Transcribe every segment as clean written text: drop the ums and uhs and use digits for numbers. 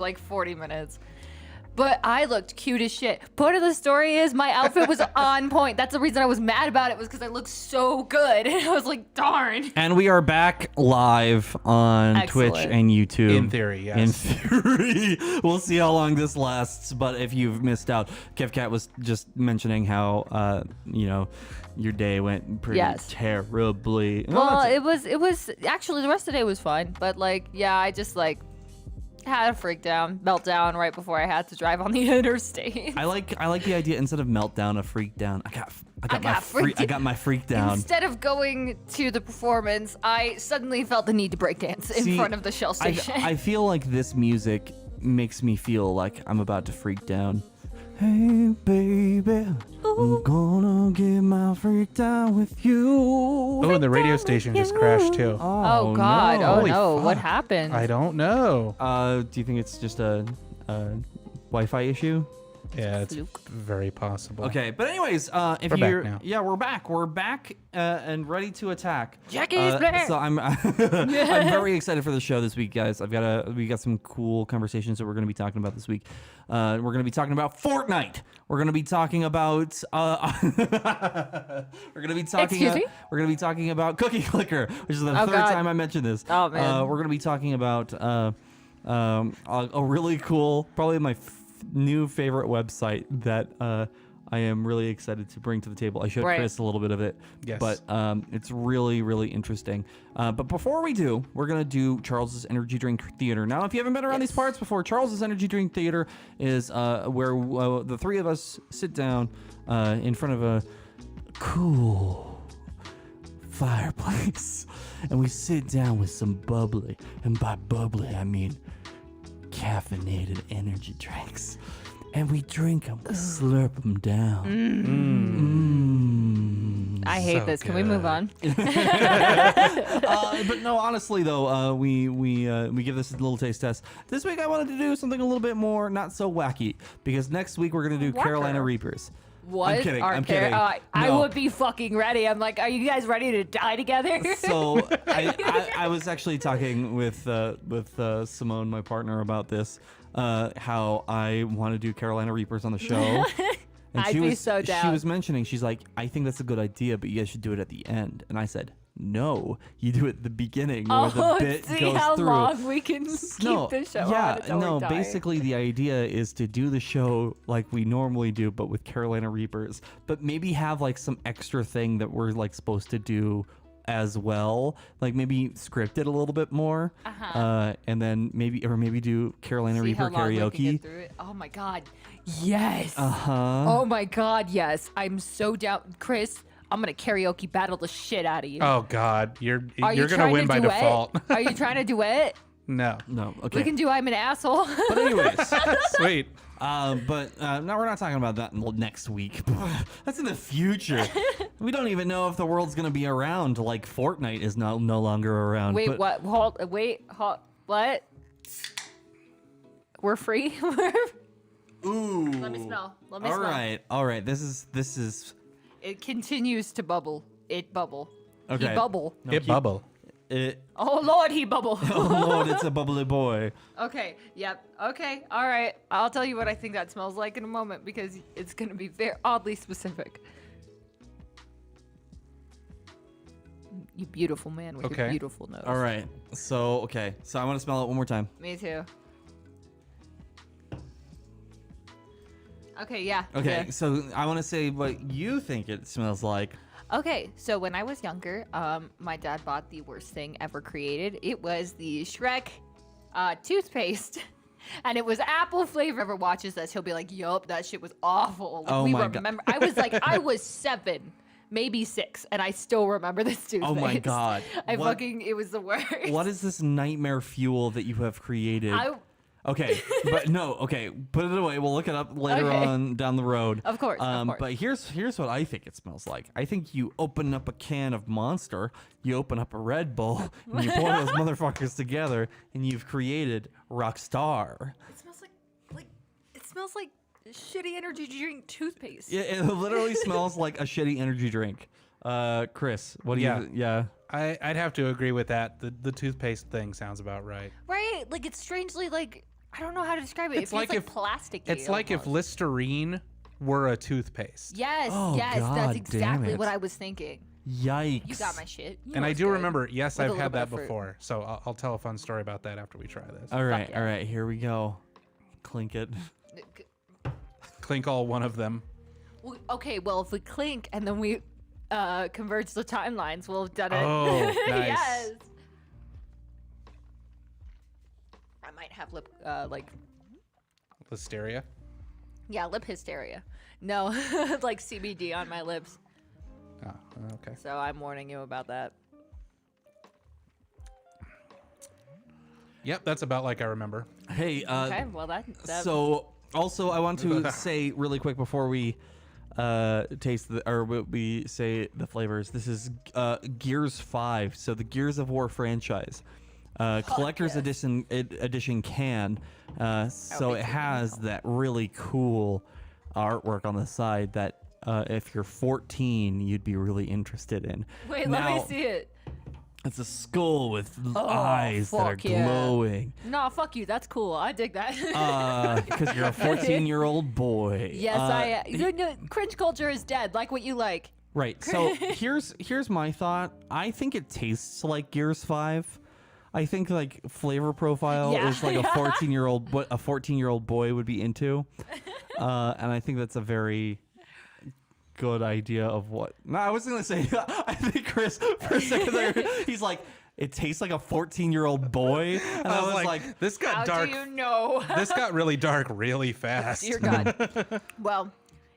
like 40 minutes. But I looked cute as shit. Part of the story is my outfit was on point. That's the reason I was mad about it, was because I looked so good. And I was like, darn. And we are back live on Twitch and YouTube. In theory, yes. In theory. We'll see how long this lasts. But if you've missed out, KevCat was just mentioning how, your day went pretty terribly. Well, it was actually, the rest of the day was fine. But I just had a meltdown right before I had to drive on the interstate. I like the idea, instead of meltdown, a freak down. I got my freak down. Instead of going to the performance, I suddenly felt the need to breakdance in front of the Shell station. I feel like this music makes me feel like I'm about to freak down. Hey baby, I'm gonna get my freak down with you. Oh, and the radio station just crashed too. Oh God! No. Oh no! What happened? I don't know. Do you think it's just a Wi-Fi issue? Yeah, it's very possible. Okay, but anyways, if We're you're back now. yeah, we're back and ready to attack. Jackie's back. So I'm I'm very excited for the show this week, guys. we got some cool conversations that we're going to be talking about this week. We're going to be talking about Fortnite. We're going to be talking about we're going to be talking about Cookie Clicker, which is the third time I mentioned this. Oh man. We're going to be talking about a really cool, probably my new favorite website that I am really excited to bring to the table. I showed Chris a little bit of it, but it's really, really interesting. But before we do, we're going to do Charles's Energy Drink Theater. Now, if you haven't been around these parts before, Charles's Energy Drink Theater is where the three of us sit down in front of a cool fireplace, and we sit down with some bubbly, and by bubbly, I mean caffeinated energy drinks, and we drink them, slurp them down. I hate this. Can we move on? But no, honestly though, we give this a little taste test. This week I wanted to do something a little bit more not so wacky, because next week we're gonna do Carolina Reapers. What? I'm kidding. I'm kidding. I would be fucking ready. I'm like, are you guys ready to die together? So I was actually talking with Simone, my partner, about this. How I want to do Carolina Reapers on the show. And I'd be so down. She was mentioning, she's like, I think that's a good idea, but you guys should do it at the end. And I said, no, you do it at the beginning where the bit see goes how through. long we can keep the show on until we die. Basically the idea is to do the show like we normally do, but with Carolina Reapers, but maybe have like some extra thing that we're like supposed to do as well, like maybe script it a little bit more, and then maybe do Carolina Reaper karaoke. Oh my god, yes. Oh my god, yes. I'm so down, Chris. I'm gonna karaoke battle the shit out of you. Oh God, you're gonna win by default. Are you trying to duet? No. Okay. We can do I'm an asshole. But anyways, Sweet. but no, we're not talking about that next week. That's in the future. We don't even know if the world's gonna be around. Like Fortnite is no longer around. Wait, what? Hold. What? We're free. Ooh. Let me smell. All right. This is. It continues to bubble. It bubble. Okay. He bubble. No, It bubble. Oh Lord, he bubble. Oh Lord, it's a bubbly boy. Okay. Yep. Okay. All right. I'll tell you what I think that smells like in a moment, because it's gonna be very oddly specific. You beautiful man with your beautiful nose. All right. So I want to smell it one more time. Me too. Okay. Yeah. Okay. Yeah. So I want to say what you think it smells like. Okay, so when I was younger, my dad bought the worst thing ever created. It was the Shrek toothpaste, and it was apple flavor. Whoever watches this, he'll be like, "Yup, that shit was awful." Oh we my remember. God. I was 7, maybe 6, and I still remember this toothpaste. Oh my God! It was the worst. What is this nightmare fuel that you have created? Okay, but no, okay, put it away. We'll look it up later on down the road. Of course. But here's what I think it smells like. I think you open up a can of Monster, you open up a Red Bull, and you pour those motherfuckers together, and you've created Rockstar. It smells like shitty energy drink toothpaste. Yeah, it literally smells like a shitty energy drink. Chris, what do you? Yeah. I'd have to agree with that. The toothpaste thing sounds about right. Right? Like, it's strangely like I don't know how to describe it. It's It feels like like if- plasticky. It's like if almost. Listerine were a toothpaste. Yes, Oh, yes, God that's damn exactly it. what I was thinking. Yikes. You got my shit. You And know I it's do good. remember, yes, With a I've little had bit that of fruit. before. So I'll tell a fun story about that after we try this. All right, yeah. all right, here we go. Clink it. Clink all one of them. Well, okay, well, if we clink and then we converge the timelines, we'll have done it. Oh, nice. Yes. I might have lip, Listeria. yeah, lip hysteria. No, like CBD on my lips. Oh, okay. So I'm warning you about that. Yep, that's about like I remember. Hey, Okay, well, that so also I want to say really quick before we taste we say the flavors. This is Gears 5, so the Gears of War franchise. Collector's yes. edition can. So be it cool. has that really cool artwork on the side that if you're 14, you'd be really interested in. Wait, Now, let me see it. It's a skull with eyes that are fuck yeah. glowing. No, fuck you. That's cool. I dig that. Because you're a 14-year-old boy. yes, I. Cringe culture is dead. Like what you like. Right. So here's my thought. I think it tastes like Gears 5. I think like flavor profile Yeah. is like a 14-year-old what a 14-year-old boy would be into. And I think that's a very good idea of what. No, I was gonna say. I think Chris for a second there, he's like, it tastes like a 14-year-old boy, and I was like, this got How dark. do you know? This got really dark really fast. Dear God. Well,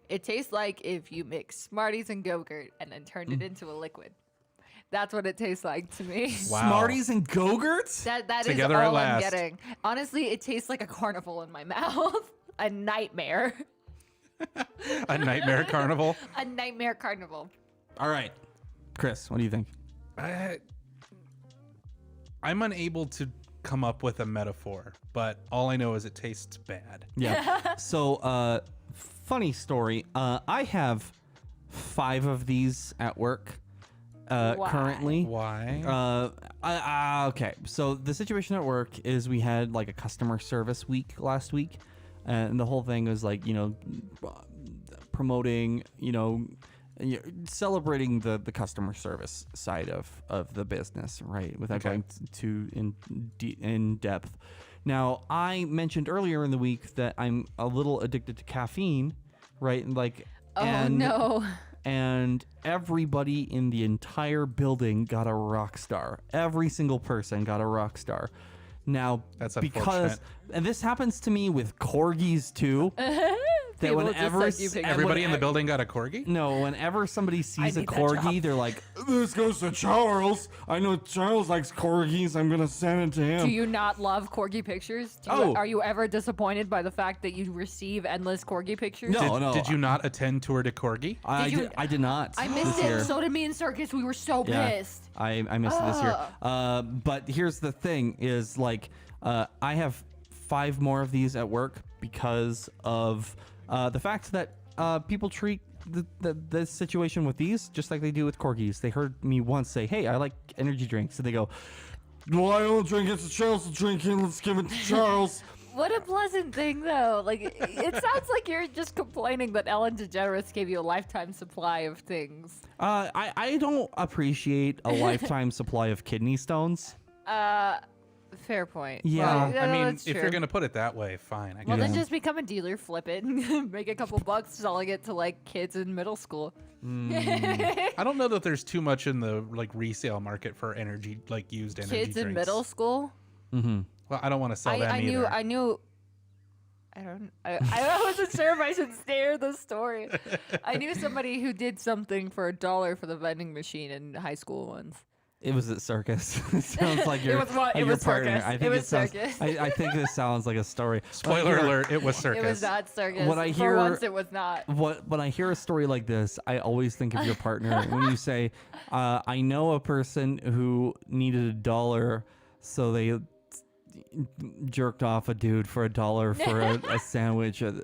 it tastes like if you mix Smarties and Go-Gurt and then turned it into a liquid. That's what it tastes like to me. Wow. Smarties and Go-Gurts. That is Together at all I'm last. getting. Honestly, it tastes like a carnival in my mouth. A nightmare. A nightmare carnival. A nightmare carnival. All right, Chris, what do you think? I'm unable to come up with a metaphor, but all I know is it tastes bad. Yeah. So, funny story. I have 5 of these at work Why? currently. Why? Okay. So the situation at work is we had like a customer service week last week, and the whole thing was like, promoting, celebrating the customer service side of the business, right? Without Okay. going too in depth. Now, I mentioned earlier in the week that I'm a little addicted to caffeine, right? Like, Oh no. and everybody in the entire building got a rock star. Every single person got a rock star. Now, That's because, unfortunate. and this happens to me with corgis too. That People just whenever send you pictures. Everybody in the building got a corgi? no, whenever somebody sees a need that corgi, job. they're like, "This goes to Charles. I know Charles likes corgis. I'm gonna send it to him." Do you not love corgi pictures? Are you ever disappointed by the fact that you receive endless corgi pictures? No. Did you not attend Tour de Corgi? I did not. I missed this it. year. So did me and Circus. We were so Yeah, pissed. I missed it this year. But here's the thing: is like I have 5 more of these at work because of the fact that people treat the situation with these just like they do with corgis. They heard me once say, "Hey, I like energy drinks," and they go, "Well, I don't drink it. It's Charles to drink it. Let's give it to Charles." What a pleasant thing, though. Like, it sounds like you're just complaining that Ellen DeGeneres gave you a lifetime supply of things. I don't appreciate a lifetime supply of kidney stones. Fair point. Yeah. Well, I mean, that's if true. you're gonna put it that way, fine. I Well, guess. then just become a dealer, flip it, and make a couple bucks selling it to like kids in middle school. I don't know that there's too much in the like resale market for energy, like used energy Kids drinks. in middle school. Well, I don't want to sell them I either. knew. I wasn't sure if I should share the story. I knew somebody who did something for $1 for the vending machine in high school once. It was at Circus. It sounds like your, was what? It your was partner. Circus. I think It was sounds, Circus. I think this sounds like a story. Spoiler alert: it was circus. It was not Circus. What I For hear- once, it was not. When I hear a story like this, I always think of your partner. When you say, "I know a person who needed $1, so they jerked off a dude for $1 for a sandwich in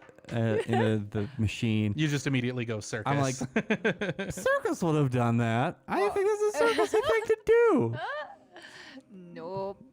the machine." You just immediately go circus. I'm like, Circus would have done that. I think this is a Circus thing to do. Nope.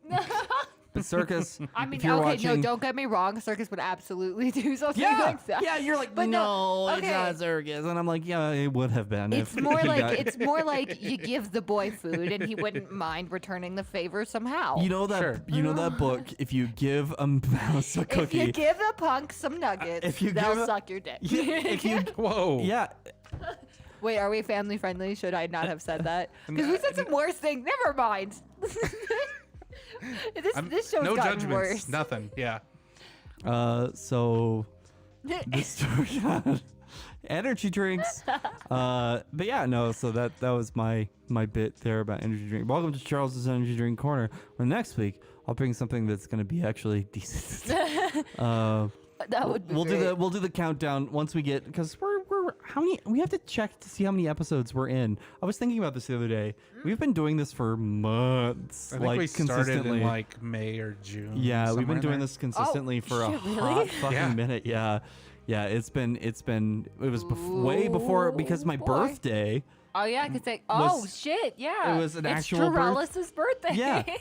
But Circus, I mean, if you're okay, watching, no, don't get me wrong. Circus would absolutely do something like that. yeah, you're like, But no, no, it's okay. not Circus, and I'm like, yeah, it would have been. It's if more he like got- it's more like you give the boy food and he wouldn't mind returning the favor somehow. You know that Sure. you know that book. If you give a mouse a if cookie, you give the punk some nuggets, if you they'll give a- suck your dick. if you Whoa. yeah, Wait, are we family friendly? Should I not have said that? Because we said some worse things. Never mind. This show's no gotten judgments. worse. Nothing. Yeah. so this story energy drinks. But yeah, no. So that was my bit there about energy drink. Welcome to Charles's Energy Drink Corner. Where next week I'll bring something that's going to be actually decent. That would be great. We'll do the countdown once we get, because we're how many, we have to check to see how many episodes we're in. I was thinking about this the other day. We've been doing this for months. I think like we started consistently. in like May or June. Yeah, we've been somewhere in doing there. this consistently for a shit, really? hot fucking Yeah. minute. Yeah. It was way before, because my Boy. birthday. Oh yeah, because was- shit, yeah. it was an it's actual birth- Trellis's birthday.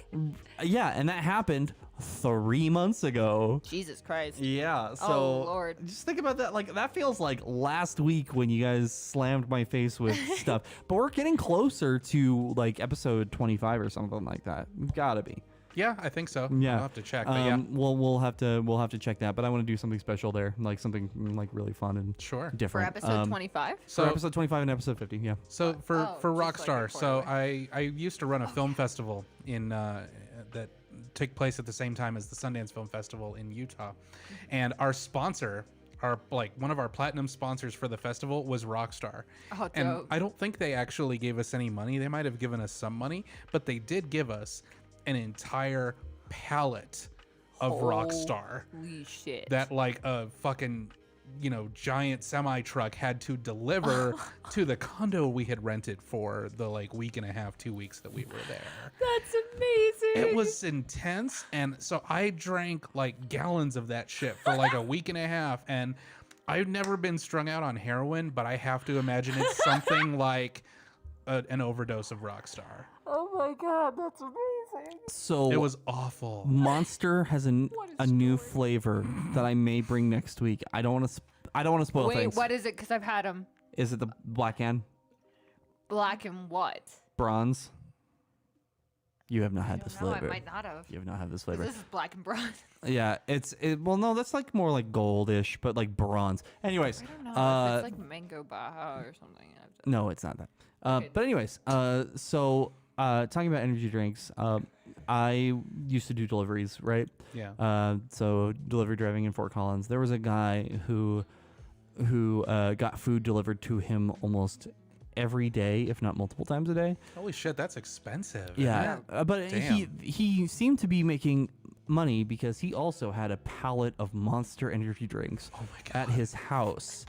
Yeah, and that happened 3 months ago. Jesus Christ. Yeah, so Oh, Lord. just think about that. Like, that feels like last week when you guys slammed my face with stuff. But we're getting closer to like episode 25 or something like that. We've got to be. Yeah, I think so. Yeah, I'll have to check. But yeah. we'll have to check that. But I want to do something special there, like something like really fun and Sure. For different. episode 25? For So episode 25 and episode 50, yeah. So for Oh, for just like Rockstar, a so quarterly. I used to run a film festival in that took place at the same time as the Sundance Film Festival in Utah, and our sponsor, one of our platinum sponsors for the festival was Rockstar. Oh, and dope. I don't think they actually gave us any money. They might have given us some money, but they did give us an entire pallet of Rockstar Holy shit. that like a fucking giant semi truck had to deliver to the condo we had rented for the like week and a half, 2 weeks that we were there. That's amazing. It was intense, and so I drank like gallons of that shit for like a week and a half, and I've never been strung out on heroin, but I have to imagine it's something like an overdose of Rockstar. Oh my god, that's amazing. So It was awful. Monster has a a new flavor that I may bring next week. I don't want to spoil Wait, things. what is it? Because I've had them. Is it the black and Black and what? bronze? You have not had this No, I flavor. might not have. You have not had this 'Cause flavor. This is black and bronze. Yeah, well, no, that's like more like goldish, but like bronze. Anyways, I don't know. If it's like mango baja or something. no, it's not that. Okay. But anyways, so talking about energy drinks, I used to do deliveries, right? Yeah. So delivery driving in Fort Collins. There was a guy who got food delivered to him almost every day, if not multiple times a day. Holy shit, that's expensive. Yeah, but Damn. he seemed to be making money because he also had a pallet of Monster energy drinks at his house,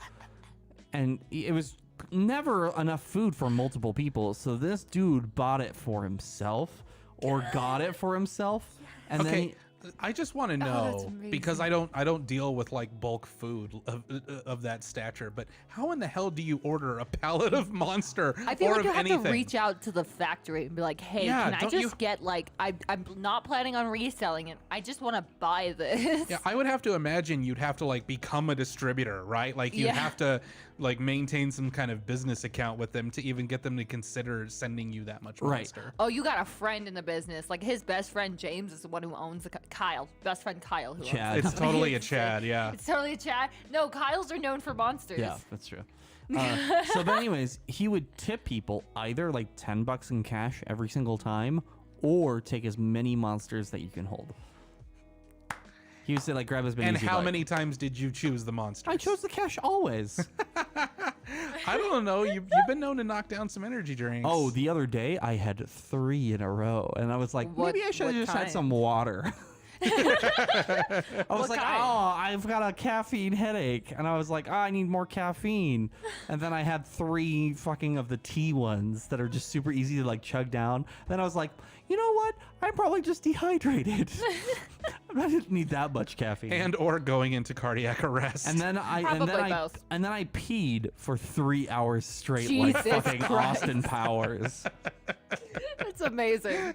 and it was never enough food for multiple people. So this dude bought it for himself or got it for himself, and then Okay, I just want to that's know, because amazing. I don't deal with like bulk food of that stature, but how in the hell do you order a pallet of Monster I feel or like of you have anything? to reach out to the factory and be like, hey, Yeah, can I don't just you- get like, I'm not planning on reselling it. I just want to buy this. Yeah, I would have to imagine you'd have to like become a distributor, right? Like you'd Yeah. have to like maintain some kind of business account with them to even get them to consider sending you that much Right. Monster. Oh, you got a friend in the business. Like his best friend James is the one who owns the Kyle. Best friend Kyle who Chad. owns the It's company. totally a Chad, yeah. It's totally a Chad. No, Kyles are known for monsters. yeah, that's true. So, but anyways, he would tip people either like $10 in cash every single time, or take as many monsters that you can hold. He would say like, grab as many. And as you'd how like. many times did you choose the Monster? I chose the cash always. I don't know. You've been known to knock down some energy drinks. Oh, the other day I had 3 in a row, and I was like, What- maybe I should have what just had kind? some water. I was What like, kind? oh, I've got a caffeine headache, and I was like, oh, I need more caffeine. And then I had 3 fucking of the tea ones that are just super easy to like chug down. Then I was like, you know what? I'm probably just dehydrated. I didn't need that much caffeine. and or going into cardiac arrest. And then Probably both. and then I peed for 3 hours straight, like Jesus fucking Christ. Austin Powers. It's amazing.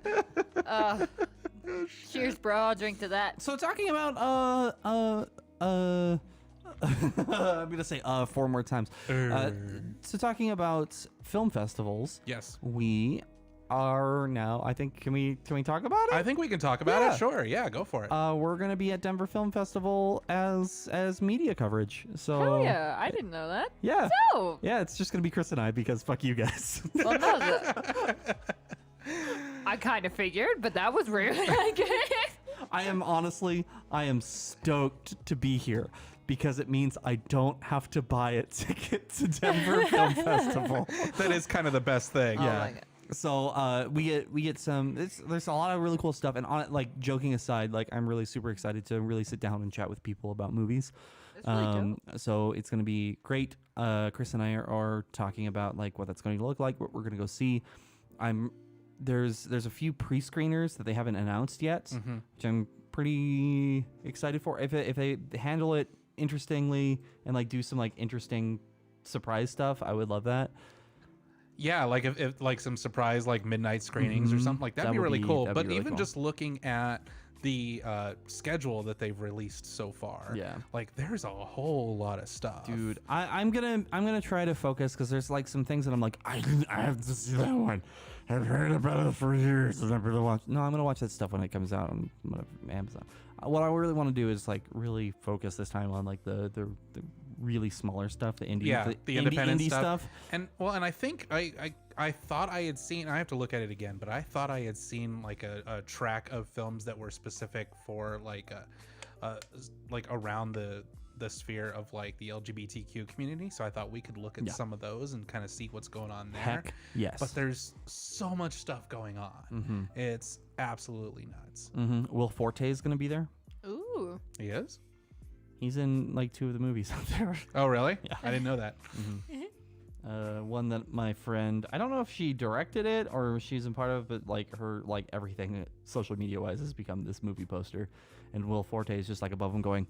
Cheers, bro. I'll drink to that. So talking about I'm gonna say 4 more times. So talking about film festivals. Yes. We are now. I think can we talk about it? I think we can talk about Yeah. it. Sure. Yeah, go for it. We're gonna be at Denver Film Festival as media coverage. So Hell yeah. I didn't know that. yeah. So, Yeah, it's just gonna be Chris and I because fuck you guys. well, no, I kind of figured, but that was rude. I am stoked to be here because it means I don't have to buy a ticket to Denver Film Festival. That is kind of the best thing. Oh Yeah. my God. So we get some. There's a lot of really cool stuff, and on it, like joking aside, like I'm really super excited to really sit down and chat with people about movies. That's really dope. So it's gonna be great. Chris and I are talking about like what that's going to look like, what we're gonna go see. There's a few pre-screeners that they haven't announced yet, which I'm pretty excited for. If they handle it interestingly and like do some like interesting surprise stuff, I would love that. Yeah, like if like some surprise like midnight screenings or something like that'd That be would really be- cool. that'd be But really even cool. just looking at the schedule that they've released so far, Yeah. like there's a whole lot of stuff, Dude, I'm gonna try to focus because there's like some things that I'm like I have to see that one. I've heard about it for years and I'm gonna watch. No, I'm gonna watch that stuff when it comes out on Amazon. What I really want to do is like really focus this time on like the really smaller stuff, the indie, Yeah, the independent indie stuff. And and I think I thought I had seen. I have to look at it again, but I thought I had seen like a track of films that were specific for like around the sphere of like the LGBTQ community. So I thought we could look at some of those and kind of see what's going on there. Heck, yes. But there's so much stuff going on. It's absolutely nuts. Will Forte is gonna be there. Ooh. He is? He's in like 2 of the movies out there. Oh, really? Yeah. I didn't know that. One that my friend, I don't know if she directed it or she's a part of, but like her, like everything social media wise has become this movie poster, and Will Forte is just like above him going.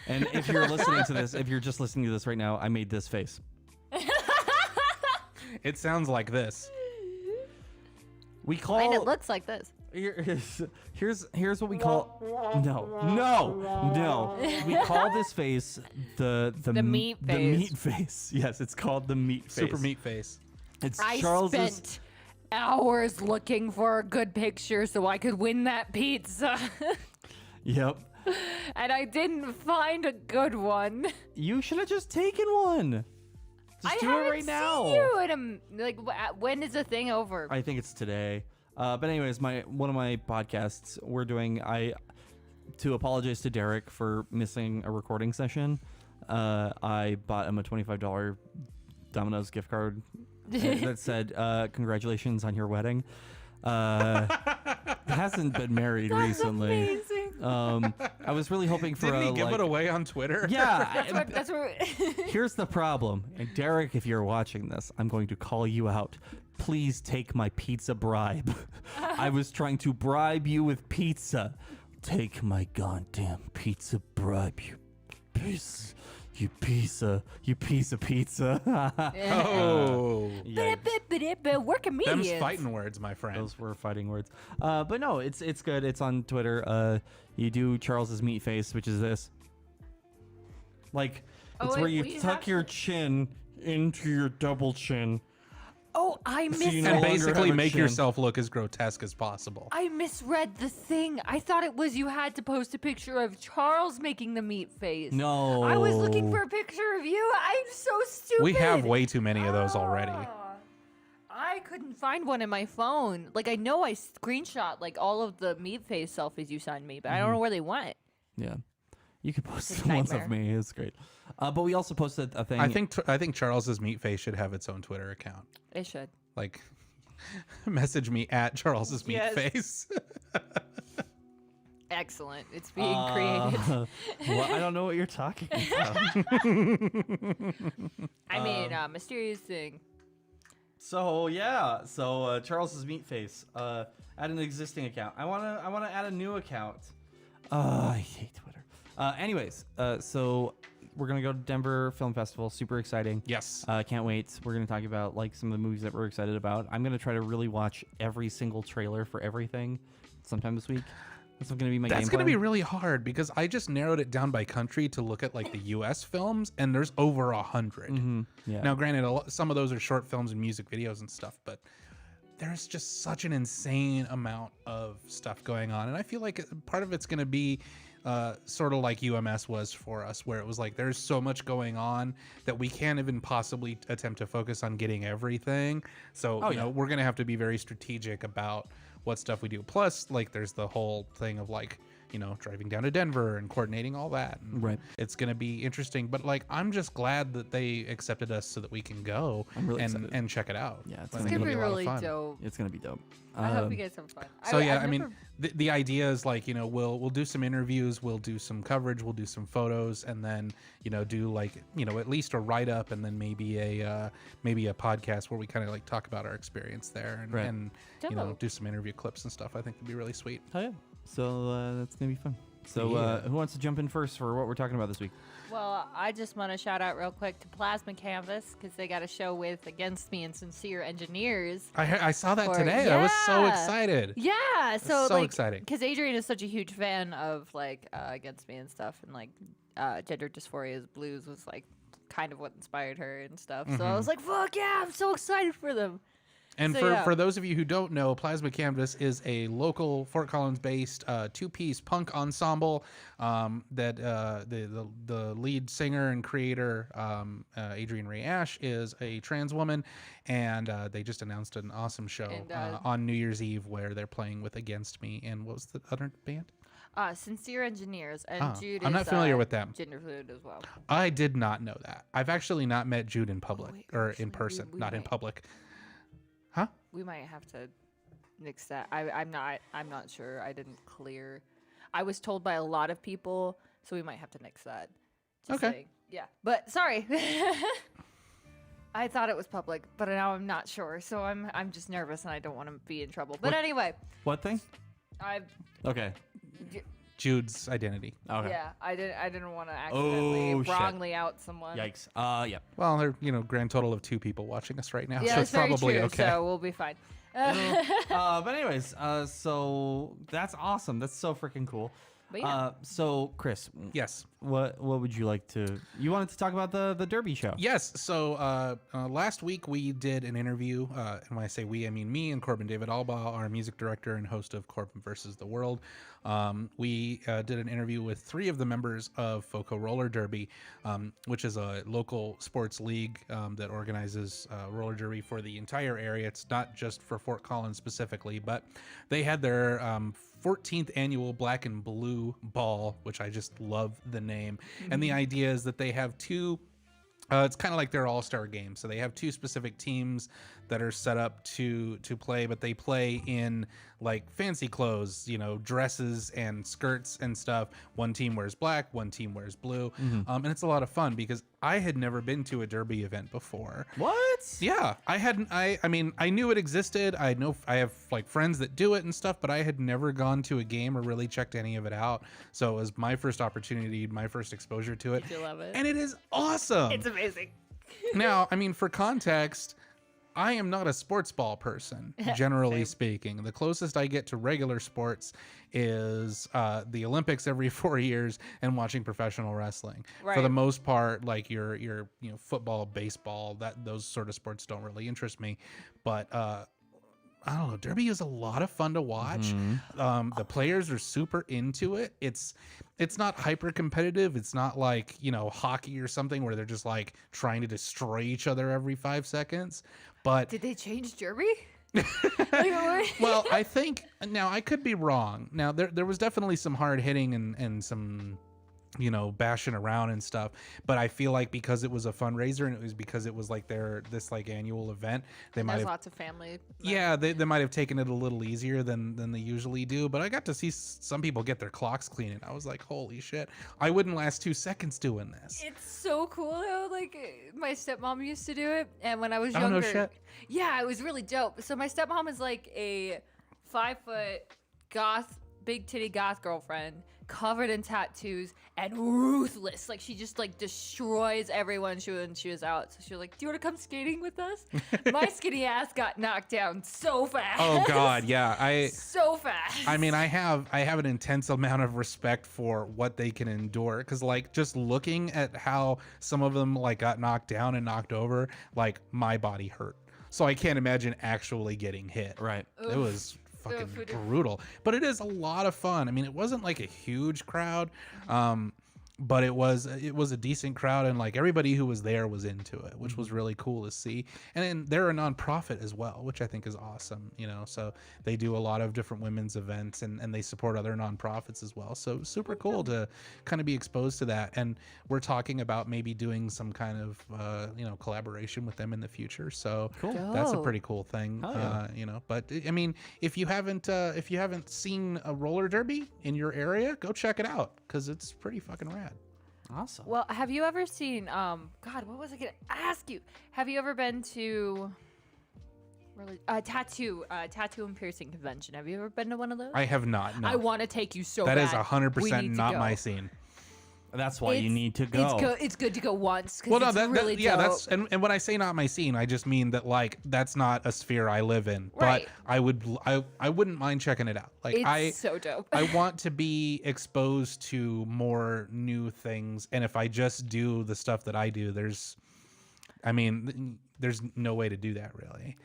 And if you're listening to this, if you're just listening to this right now, I made this face. It sounds like this. We call. And it looks like this. Here's what we call. No. We call this face the meat The face. meat face. Yes, it's called the meat face. Super meat face. It's I Charles's. spent hours looking for a good picture so I could win that pizza. Yep. And I didn't find a good one. You should have just taken one. Just do it right now. Seen you in like when is the thing over? I think it's today. But anyways, one of my podcasts we're doing. To apologize to Derek for missing a recording session. I bought him a $25 Domino's gift card that said congratulations on your wedding. Hasn't been married recently. Amazing. I was really hoping for Didn't he a, give like, it away on Twitter? Yeah. That's what Here's the problem. And Derek, if you're watching this, I'm going to call you out. Please take my pizza bribe. I was trying to bribe you with pizza. Take my goddamn pizza bribe, you piece of pizza. Oh. Yeah, we're comedians. Them's fighting words, my friend. those were fighting words. But no, it's good. It's on Twitter. You do Charles's meat face, which is this. Like, Oh, it's wait, where you we have tuck your to- chin into your double chin. Oh, I So you misread. no And longer basically have a make chin. yourself look as grotesque as possible. I misread the thing. I thought it was you had to post a picture of Charles making the meat face. No. I was looking for a picture of you. I'm so stupid. We have way too many of those already. Ah. I couldn't find one in my phone. Like, I know I screenshot like all of the meat face selfies you sent me, but I don't know where they went. Yeah. You could post It's a ones of nightmare. me. It's great. But we also posted a thing. I think Charles's meat face should have its own Twitter account. It should. Like, message me at Charles's meat Yes. face. Excellent. It's being created. Well, I don't know what you're talking about. I mean, mysterious thing. So yeah, Charles's meat face. Add an existing account. I wanna add a new account. I hate Twitter. Anyways, so we're gonna go to Denver Film Festival. Super exciting. Yes. Can't wait. We're gonna talk about like some of the movies that we're excited about. I'm gonna try to really watch every single trailer for everything sometime this week. That's gonna be my game That's gonna plan. be really hard because I just narrowed it down by country to look at like the U.S. films, and there's over 100. Yeah. Now, granted, some of those are short films and music videos and stuff, but there's just such an insane amount of stuff going on, and I feel like part of it's gonna be sort of like UMS was for us, where it was like there's so much going on that we can't even possibly attempt to focus on getting everything. So you know, we're gonna have to be very strategic about what stuff we do. Plus, like, there's the whole thing of like, you know, driving down to Denver and coordinating all that. And right. It's going to be interesting, but like, I'm just glad that they accepted us so that we can go and check it out. Yeah, it's gonna be really dope. It's gonna be dope. I hope you guys have fun. So I mean, the idea is like, you know, we'll do some interviews, we'll do some coverage, we'll do some photos, and then, you know, do like, you know, at least a write up, and then maybe a podcast where we kind of like talk about our experience there, and you know, do some interview clips and stuff. I think would be really sweet. Oh yeah. So that's gonna be fun. So who wants to jump in first for what we're talking about this week? Well, I just want to shout out real quick to Plasma Canvas because they got a show with Against Me and Sincere Engineers. I saw that today. I was so excited. Yeah, so like, exciting. Because Adrian is such a huge fan of like Against Me and stuff, and like Gender Dysphoria's Blues was like kind of what inspired her and stuff. So I was like, fuck yeah, I'm so excited for them. And for those of you who don't know, Plasma Canvas is a local Fort Collins-based two-piece punk ensemble that the lead singer and creator, Adrian Ray Ash, is a trans woman, and they just announced an awesome show on New Year's Eve where they're playing with Against Me. And what was the other band? Sincere Engineers, and Jude I'm not familiar with them. Gender fluid as well. I did not know that. I've actually not met Jude in public, in person, we not in might. public. Huh? We might have to nix that. I'm not sure. I didn't clear. I was told by a lot of people, so we might have to nix that. Just okay. saying. Yeah, but sorry. I thought it was public, but now I'm not sure. So I'm just nervous and I don't want to be in trouble. But anyway. What thing? Okay. Jude's identity. Okay. Yeah, I didn't want to accidentally wrongly out someone. Yikes. Yeah. Well, there are, grand total of 2 people watching us right now, Yeah, so it's very probably true, okay. So we'll be fine. But anyways, so that's awesome. That's so freaking cool. But yeah. So Chris, Yes. what would you like to? You wanted to talk about the Derby show. Yes. So last week we did an interview, and when I say we, I mean me and Corbin David Alba, our music director and host of Corbin versus the World. We did an interview with 3 of the members of FOCO Roller Derby, which is a local sports league that organizes roller derby for the entire area. It's not just for Fort Collins specifically, but they had their 14th annual Black and Blue Ball, which I just love the name. And the idea is that they have 2, it's kind of like their all-star game. So they have 2 specific teams that are set up to play, but they play in like fancy clothes, dresses and skirts and stuff. One team wears black, one team wears blue. And it's a lot of fun because I had never been to a derby event before. What? Yeah, I hadn't. I mean, I knew it existed. I have like friends that do it and stuff, but I had never gone to a game or really checked any of it out. So it was my first opportunity, my first exposure to it. You love it. And it is awesome. It's amazing. Now, I mean, for context, I am not a sports ball person, generally speaking. The closest I get to regular sports is the Olympics every 4 years and watching professional wrestling. Right. For the most part, like your football, baseball, those sort of sports don't really interest me. But I don't know, derby is a lot of fun to watch. The players are super into it. It's not hyper competitive. It's not like, hockey or something where they're just like trying to destroy each other every 5 seconds. But did they change derby? Well, I think now I could be wrong. Now there was definitely some hard hitting and some bashing around and stuff, but I feel like because it was a fundraiser and it was because it was like this like annual event, they might have lots of family. Yeah, they might have taken it a little easier than they usually do. But I got to see some people get their clocks clean, and I was like, holy shit, I wouldn't last 2 seconds doing this. It's so cool though. Like my stepmom used to do it, and when I was younger, no shit. Yeah, it was really dope. So my stepmom is like a 5-foot goth, big titty goth girlfriend. covered in tattoos and ruthless. Like she just like destroys everyone when she was out. So she was like, "Do you want to come skating with us?" My skinny ass got knocked down so fast. Oh God, yeah, so fast. I mean, I have an intense amount of respect for what they can endure, because like just looking at how some of them like got knocked down and knocked over, like my body hurt. So I can't imagine actually getting hit. Right. It was fucking brutal, but it is a lot of fun. I mean, it wasn't like a huge crowd, but it was a decent crowd, and like everybody who was there was into it, which was really cool to see. And then they're a nonprofit as well, which I think is awesome, you know. So they do a lot of different women's events, and they support other nonprofits as well. So super cool to kind of be exposed to that. And we're talking about maybe doing some kind of you know, collaboration with them in the future. So Cool. that's a pretty cool thing. Yeah. You know, but I mean, if you haven't seen a roller derby in your area, go check it out, because it's pretty fucking rad. Awesome. Well, have you ever seen God, what was I gonna ask you? Have you ever been to tattoo and piercing convention? Have you ever been to one of those? I have not. No. I want to take you so That bad. is 100% not go. my scene. That's why you need to go. It's good to go once. Well, no, it's really yeah, dope. that's and when I say not my scene, I just mean that like that's not a sphere I live in. Right. But I wouldn't mind checking it out. Like It's so dope. I want to be exposed to more new things, and if I just do the stuff that I do, there's no way to do that really.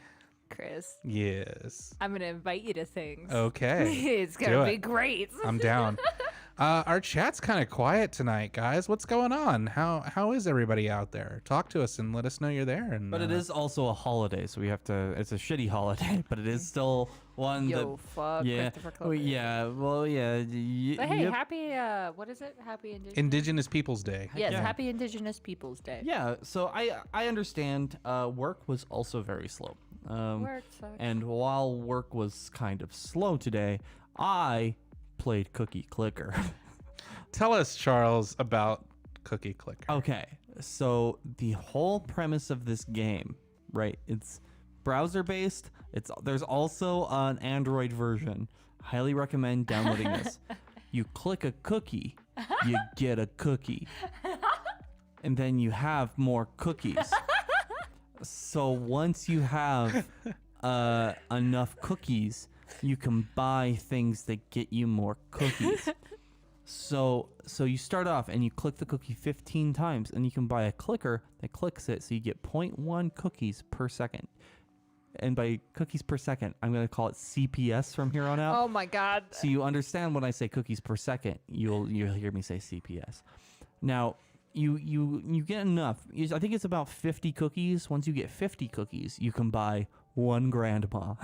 Chris, Yes. I'm gonna invite you to things. Okay. It's gonna Do be it. great. I'm down. Our chat's kind of quiet tonight, guys. What's going on? How is everybody out there? Talk to us and let us know you're there. And But it is also a holiday, so we have to. It's a shitty holiday, but it is still one Yo, that. fuck Yeah. Christopher Well, Columbus. yeah. Well, yeah. But hey, happy what is it? Happy Indigenous Peoples Day. Yes, yeah. happy Indigenous Peoples Day. Yeah. So I understand. Work was also very slow. Work sucks. And while work was kind of slow today, I played Cookie Clicker. Tell us, Charles, about Cookie Clicker. Okay, so the whole premise of this game, right? It's browser based. There's also an Android version. Highly recommend downloading this. You click a cookie, you get a cookie, and then you have more cookies. So once you have enough cookies, you can buy things that get you more cookies. So you start off and you click the cookie 15 times, and you can buy a clicker that clicks it, so you get 0.1 cookies per second. And by cookies per second, I'm going to call it CPS from here on out. Oh my god. So you understand when I say cookies per second, you'll hear me say CPS. Now, you get enough. I think it's about 50 cookies. Once you get 50 cookies, you can buy one grandma.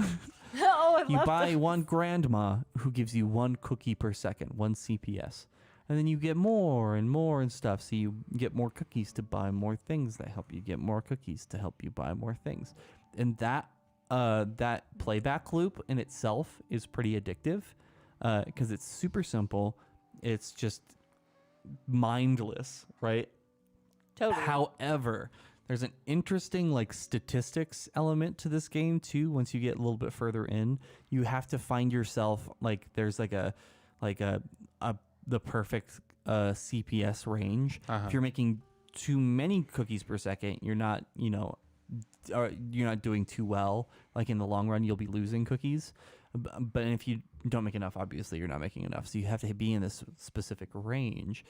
Oh, I You love buy that. one grandma who gives you 1 cookie per second, 1 CPS. And then you get more and more and stuff. So you get more cookies to buy more things that help you get more cookies to help you buy more things. And that playback loop in itself is pretty addictive because it's super simple. It's just mindless, right? Totally. However, there's an interesting like statistics element to this game too. Once you get a little bit further in, you have to find yourself like there's like the perfect CPS range. If you're making too many cookies per second, you're not doing too well. Like in the long run, you'll be losing cookies. But if you don't make enough, obviously you're not making enough. So you have to be in this specific range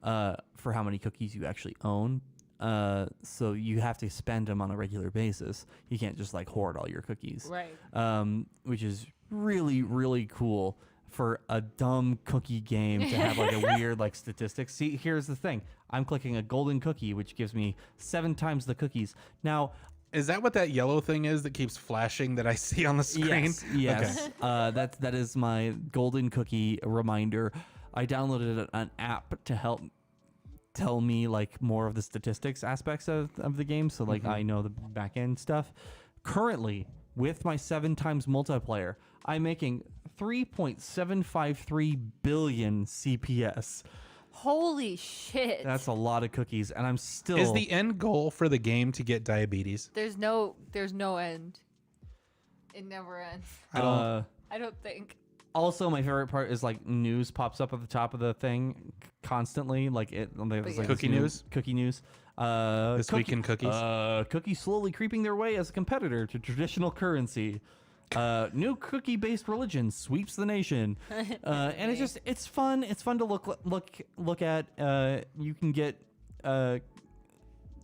for how many cookies you actually own. So you have to spend them on a regular basis. You can't just like hoard all your cookies. Right. Which is really, really cool for a dumb cookie game to have like a weird like statistics. See, here's the thing. I'm clicking a golden cookie, which gives me 7 times the cookies. Now, is that what that yellow thing is that keeps flashing that I see on the screen? Yes. Okay. That is my golden cookie reminder. I downloaded an app to help tell me like more of the statistics aspects of the game, so like I know the back end stuff. Currently, with my 7 times multiplayer, I'm making 3.753 billion CPS. Holy shit. That's a lot of cookies, and I'm still. Is the end goal for the game to get diabetes? There's no end. It never ends. I don't. I don't think. Also, my favorite part is like news pops up at the top of the thing constantly. Like there's like Cookie news. Cookie news. This week in cookies. Cookies slowly creeping their way as a competitor to traditional currency. New cookie-based religion sweeps the nation, and it's fun. It's fun to look at. You can get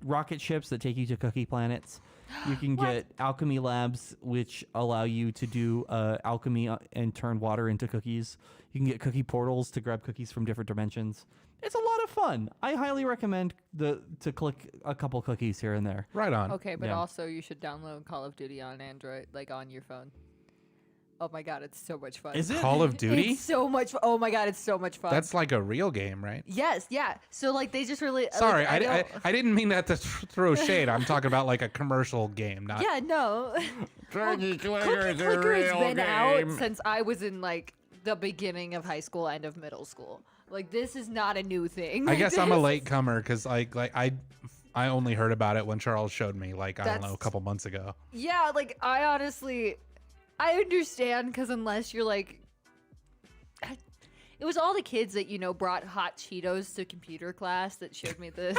rocket ships that take you to cookie planets. You can get alchemy labs, which allow you to do alchemy and turn water into cookies. You can get cookie portals to grab cookies from different dimensions. It's a lot of fun. I highly recommend to click a couple cookies here and there. Right on. Okay, but Yeah. also you should download Call of Duty on Android, like on your phone. Oh my god, it's so much fun. Is it? Call of Duty? It's so much. Oh my god, it's so much fun. That's like a real game, right? yes, yeah. So like they just really. Sorry, like, I didn't mean that to throw shade. I'm talking about like a commercial game, not. Yeah, no. Cookie Clicker has been out since I was in like the beginning of high school, end of middle school. Like this is not a new thing. I guess I'm a latecomer because like I only heard about it when Charles showed me like I don't know a couple months ago. Yeah, like I honestly, I understand because unless you're like, it was all the kids that brought hot Cheetos to computer class that showed me this.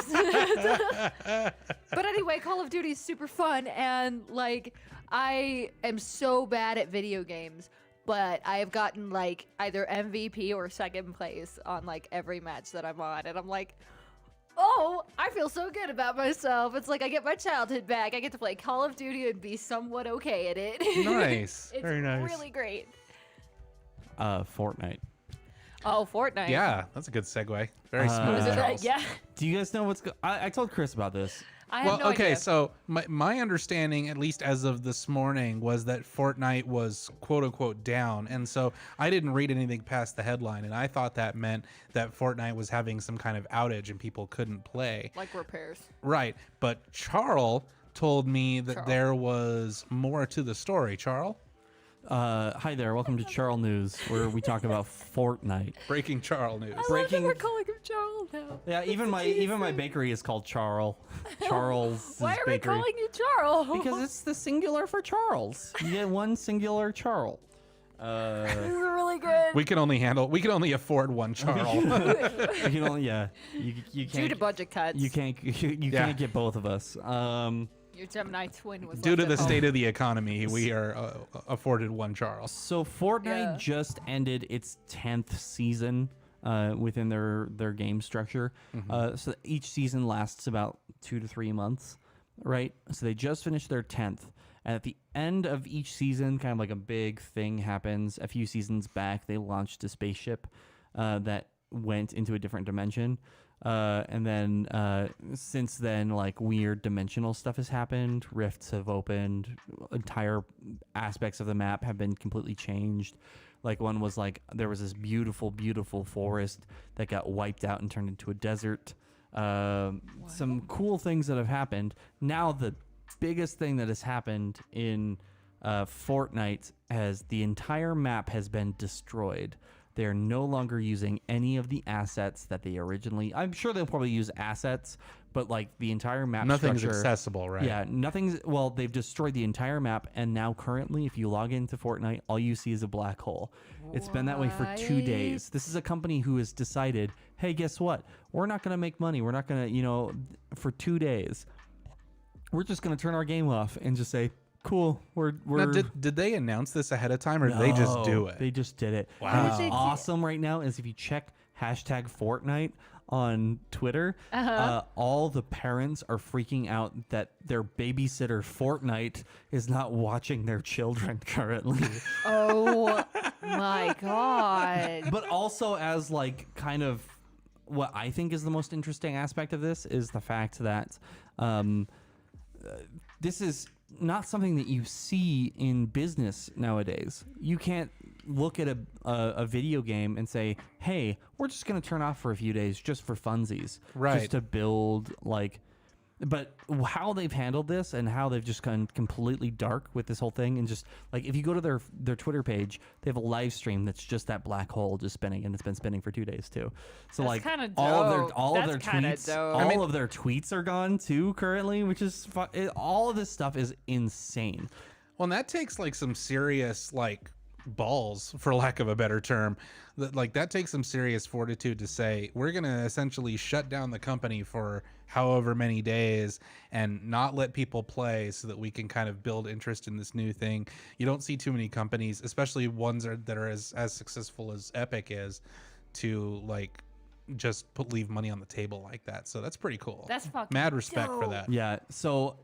But anyway, Call of Duty is super fun, and like I am so bad at video games, but I have gotten like either MVP or second place on like every match that I'm on, and I'm like, oh, I feel so good about myself. It's like I get my childhood back. I get to play Call of Duty and be somewhat okay at it. Nice. It's Very nice. really great. Fortnite. Oh, Fortnite. Yeah, that's a good segue. Very smooth. Was it Charles. yeah. Do you guys know what's I told Chris about this. I Well, have no okay, idea. so my understanding, at least as of this morning, was that Fortnite was quote unquote down. And so I didn't read anything past the headline, and I thought that meant that Fortnite was having some kind of outage and people couldn't play. Like repairs. Right. But Charles told me that Charles. there was more to the story. Charles? Hi there. Welcome to Charles News, where we talk about Fortnite. Breaking Charles news. I love that Breaking- we're calling him Charles now. Yeah, even my bakery is called Charles. Charles' Why are we bakery. calling you Charles? Because it's the singular for Charles. You get one singular Charles. this is really good. We can only afford one Charles. You know, yeah. You Due can't. to budget cuts. You can't. You Yeah. can't get both of us. Your Gemini twin was Due left to at the home. state of the economy, we are afforded one Charles. So Fortnite Yeah. just ended its 10th season within their game structure. So each season lasts about 2 to 3 months, right? So they just finished their 10th. And at the end of each season, kind of like a big thing happens. A few seasons back, they launched a spaceship that went into a different dimension. And then since then, like weird dimensional stuff has happened. Rifts have opened. Entire aspects of the map have been completely changed. Like one was like there was this beautiful, beautiful forest that got wiped out and turned into a desert. Some cool things that have happened. Now the biggest thing that has happened in Fortnite has the entire map has been destroyed. They're no longer using any of the assets that they originally. I'm sure they'll probably use assets, but like the entire map Nothing's structure, accessible, right? Yeah, nothing's. Well, they've destroyed the entire map, and now currently, if you log into Fortnite, all you see is a black hole. It's been that way for 2 days. This is a company who has decided, hey, guess what? We're not going to make money. We're not going to, for 2 days, we're just going to turn our game off and just say, cool, we're Now, did they announce this ahead of time, or did they just do it? They just did it. Wow. And what's Did they do- awesome right now is if you check hashtag Fortnite on Twitter, all the parents are freaking out that their babysitter Fortnite is not watching their children currently. Oh my god. But also as like kind of what I think is the most interesting aspect of this is the fact that this is not something that you see in business nowadays. You can't look at a video game and say, hey, we're just going to turn off for a few days just for funsies. Right. Just to build like... But how they've handled this and how they've just gone completely dark with this whole thing, and just like if you go to their Twitter page, they have a live stream that's just that black hole just spinning, and it's been spinning for 2 days too. So That's like kinda all dope. of their That's kinda tweets, dope. all of their tweets are gone too currently, which is all of this stuff is insane. Well, and that takes like some serious like balls, for lack of a better term. Like, that takes some serious fortitude to say, we're going to essentially shut down the company for however many days and not let people play so that we can kind of build interest in this new thing. You don't see too many companies, especially ones that are as successful as Epic is, to like just leave money on the table like that. So that's pretty cool. That's fucking mad respect for dope. that. Yeah. So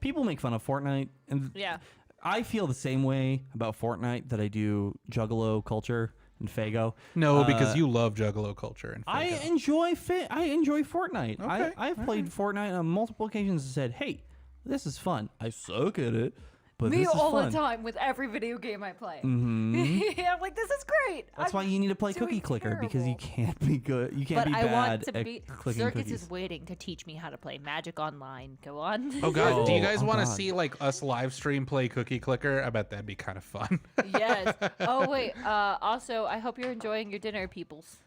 people make fun of Fortnite, and Yeah. I feel the same way about Fortnite that I do Juggalo culture and Fago. No, because you love Juggalo culture and I Fago. enjoy Fortnite. Okay, I've played Fortnite on multiple occasions and said, "Hey, this is fun." I suck at it, but Me this is all fun. the time with every video game I play. Mhm. I'm like, this is great. That's why you need to play doing Cookie Clicker, because you terrible. can't be good. You can't But be I bad want to at be. clicking Circus cookies. is waiting to teach me how to play Magic Online. Go on. Oh god, do you guys Oh, want to God. see like us live stream play Cookie Clicker? I bet that'd be kind of fun. Yes. Oh wait. Also, I hope you're enjoying your dinner, peoples.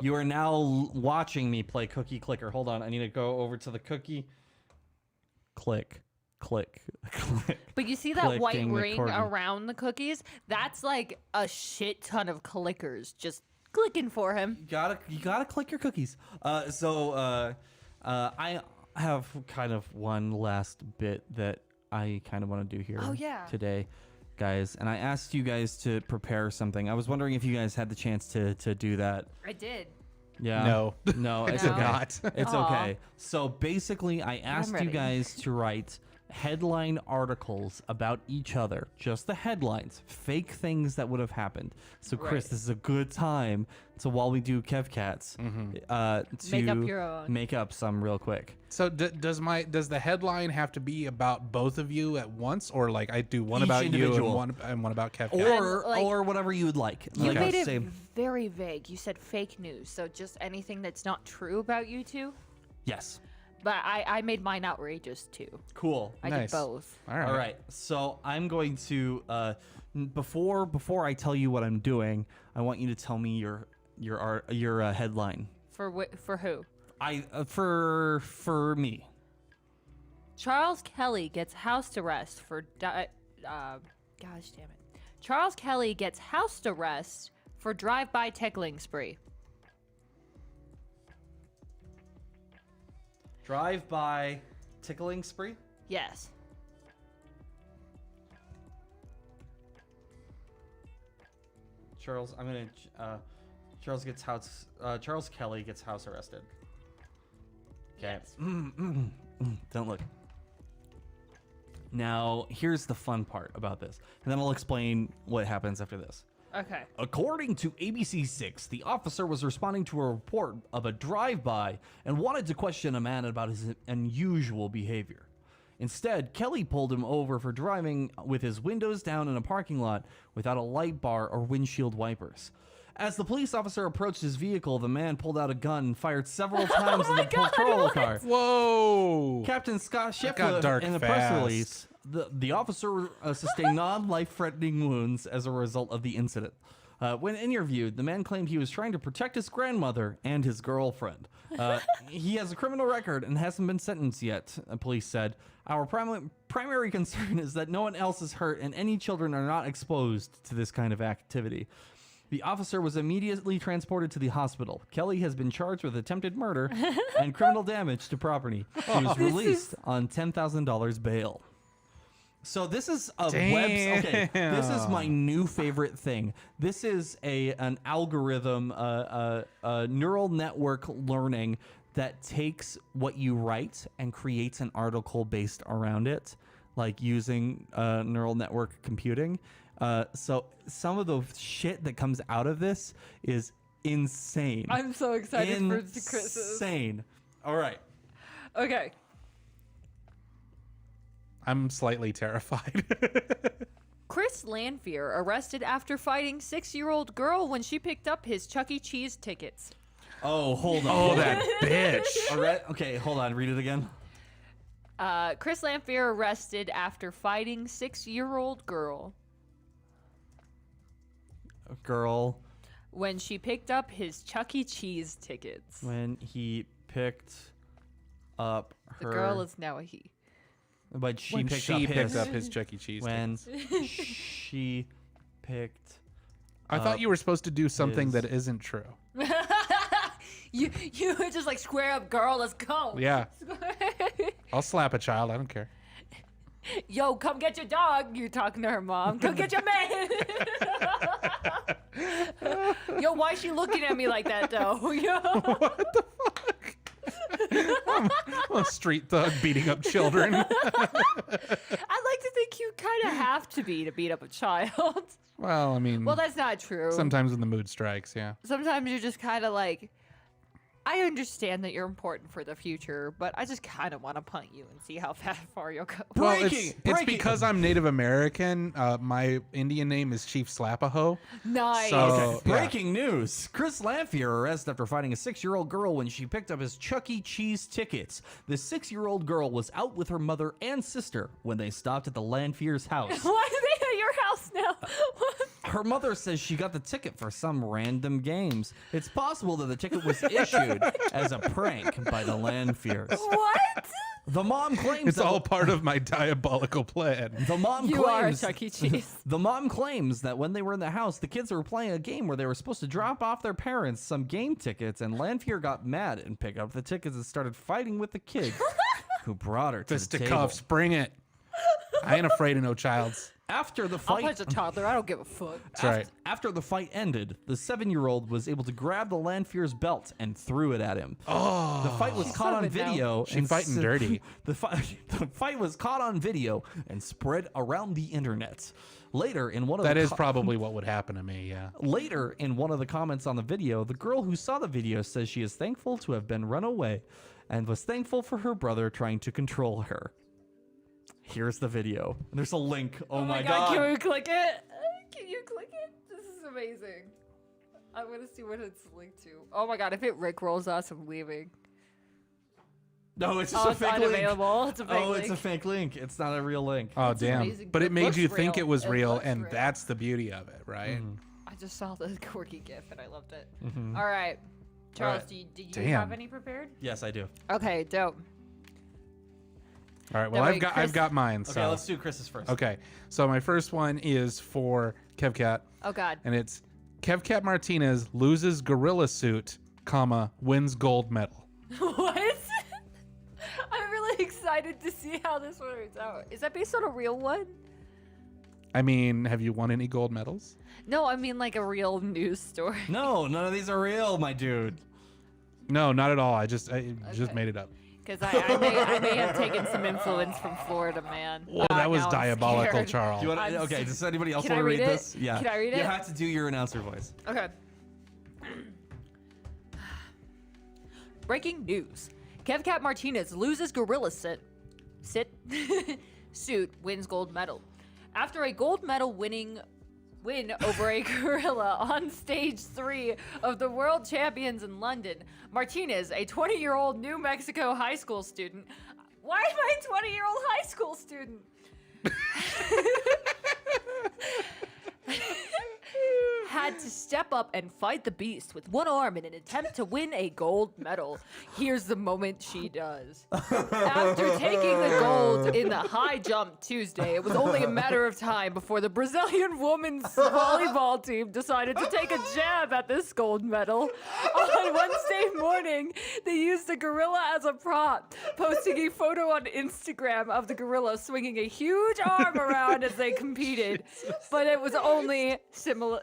You are now watching me play Cookie Clicker. Hold on, I need to go over to the cookie. Click, click, click. But you see that white Clicking, ring recording. around the cookies? That's like a shit ton of clickers just clicking for him. You gotta click your cookies. I have kind of one last bit that I kind of want to do here Oh, yeah. today, guys. And I asked you guys to prepare something. I was wondering if you guys had the chance to do that. I did. Yeah. No. No, it's No. okay. Not. It's Aw. okay. So basically, I asked you ready. guys to write headline articles about each other, just the headlines, fake things that would have happened. So Chris, Right. this is a good time to, while we do Kev Cats, to Make up your own. make up some real quick. So does the headline have to be about both of you at once, or like I do one Each about individual. you and one about Kev? Or like- or whatever you would like. You Like I made was it saying- very vague. You said fake news, so just anything that's not true about you two. Yes. But I made mine outrageous too. Cool. I Nice. did both. All right. All right. So I'm going to before I tell you what I'm doing, I want you to tell me your headline. For who? For me. Charles Kelly gets house arrest for gosh damn it. Charles Kelly gets house arrest for drive-by tickling spree. Drive-by tickling spree? Yes. Charles, I'm going to Charles Kelly gets house arrested. Okay. Yes. Don't look. Now, here's the fun part about this. And then I'll explain what happens after this. Okay. According to ABC6, the officer was responding to a report of a drive-by and wanted to question a man about his unusual behavior. Instead, Kelly pulled him over for driving with his windows down in a parking lot without a light bar or windshield wipers. As the police officer approached his vehicle, the man pulled out a gun and fired several times at the patrol car. Whoa. Captain Scott That got Sheffield dark in a press fast. release, the officer sustained non-life-threatening wounds as a result of the incident. When interviewed, the man claimed he was trying to protect his grandmother and his girlfriend. He has a criminal record and hasn't been sentenced yet, police said. Our primary concern is that no one else is hurt and any children are not exposed to this kind of activity. The officer was immediately transported to the hospital. Kelly has been charged with attempted murder and criminal damage to property. He was released on $10,000 bail. So this is a website. Okay, this is my new favorite thing. This is an algorithm, neural network learning that takes what you write and creates an article based around it, like using neural network computing. So some of the shit that comes out of this is insane. I'm so excited for Chris's. Insane. All right. Okay. I'm slightly terrified. Chris Lanphier arrested after fighting 6-year-old girl when she picked up his Chuck E. Cheese tickets. Oh, hold on. Oh, that bitch. All right. Okay, hold on. Read it again. Chris Lanphier arrested after fighting 6-year-old girl Girl, when she picked up his Chuck E. Cheese tickets. when he picked up The her. girl is now a he. But she When picked she up picked up his Chuck E. Cheese. when she picked. I thought you were supposed to do something his- that isn't true. You were just like, square up, girl. Let's go. Yeah. I'll slap a child. I don't care. Yo, come get your dog. You're talking to her mom. Come get your man. Yo, why is she looking at me like that, though? Yo. What the fuck? I'm a street thug beating up children. I like to think you kind of have to beat up a child. Well, I mean, Well, that's not true. sometimes when the mood strikes, yeah. Sometimes you're just kind of like, I understand that you're important for the future, but I just kind of want to punt you and see how far you'll go. Well, Breaking- it's breaking- because I'm Native American. My Indian name is Chief Slapaho. Nice. So, yeah. Breaking news. Chris Lamphere arrested after fighting a 6-year-old girl when she picked up his Chuck E. Cheese tickets. The 6-year-old girl was out with her mother and sister when they stopped at the Lamphere's house. Why are they at your house now? Her mother says she got the ticket for some random games. It's possible that the ticket was issued as a prank by the Lampheres. What? The mom claims It's that all part of my diabolical plan. the mom You are a claims Chuck E. Cheese. the mom claims that when they were in the house, the kids were playing a game where they were supposed to drop off their parents some game tickets, and Lanphier got mad and picked up the tickets and started fighting with the kid who brought her to the table. Fisticuffs, bring it. I ain't afraid of no childs. After the I'll fight, punch a toddler. I don't give a fuck. That's right. After the fight ended, the 7-year-old was able to grab the Lanfear's belt and threw it at him. Oh, the fight was caught on Son of a no. video. She fighting dirty. The fight was caught on video and spread around the internet. Later, in one of That the is probably what would happen to me, yeah. Later, in one of the comments on the video, the girl who saw the video says she is thankful to have been run away and was thankful for her brother trying to control her. Here's the video. There's a link. Oh my god. Can we click it? Can you click it? This is amazing. I'm going to see what it's linked to. Oh my god, if it rickrolls us, I'm leaving. No, it's just Oh, a it's fake link. unavailable. It's a fake Oh, link. it's a fake link. It's not a real link. Oh, It's damn. amazing, But but it it made looks you think real. it was It real, looks and real. that's the beauty of it, right? I just saw the quirky gif and I loved it. All right. Charles, right. do you Damn. have any prepared? Yes, I do. Okay, dope. All right, well, No, wait, I've Chris- got mine. Okay, So. let's do Chris's first. Okay, so my first one is for KevCat, Oh god. and it's KevCat Martinez loses gorilla suit, comma, wins gold medal. What? I'm really excited to see how this one turns out. Is that based on a real one? I mean, have you won any gold medals? No, I mean like a real news story. No, none of these are real, my dude. No, not at all. I just Okay. made it up. Because I may have taken some influence from Florida Man. Well, that was Now I'm diabolical, scared. Charles. Do you want I'm okay, so- does anybody else Can want I to read read it? this? Yeah. Can I read You it? have to do your announcer voice. Okay. Breaking news. KevCat Martinez loses gorilla suit, wins gold medal. After a gold medal win over a gorilla on stage 3 of the World Champions in London, Martinez, a 20-year-old New Mexico high school student. Why am I a 20-year-old high school student? Had to step up and fight the beast with one arm in an attempt to win a gold medal. Here's the moment she does. After taking the gold in the high jump Tuesday, it was only a matter of time before the Brazilian women's volleyball team decided to take a jab at this gold medal. On Wednesday morning, they used the gorilla as a prop, posting a photo on Instagram of the gorilla swinging a huge arm around as they competed. But it was only similar.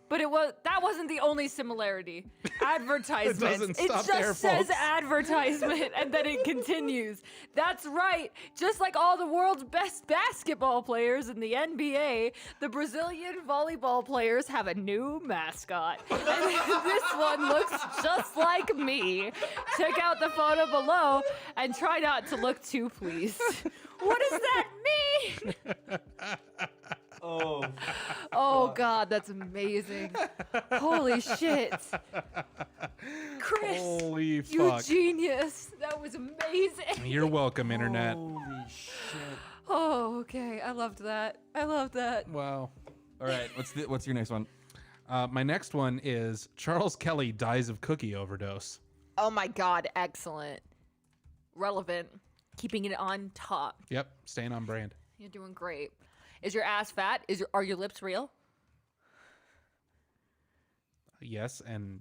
But that wasn't the only similarity. Advertisement. doesn't stop just there, says folks. advertisement, and then it continues. That's right. Just like all the world's best basketball players in the NBA, the Brazilian volleyball players have a new mascot. And this one looks just like me. Check out the photo below and try not to look too pleased. What does that mean? Oh god, that's amazing. Holy shit. Chris, Holy you fuck. genius. That was amazing. You're welcome, Internet. Holy shit. Oh, okay. I loved that. I loved that. Wow. All right, what's your next one? My next one is Charles Kelly dies of cookie overdose. Oh my god, excellent. Relevant. Keeping it on top. Yep, staying on brand. You're doing great. Is your ass fat? Are your lips real? Yes and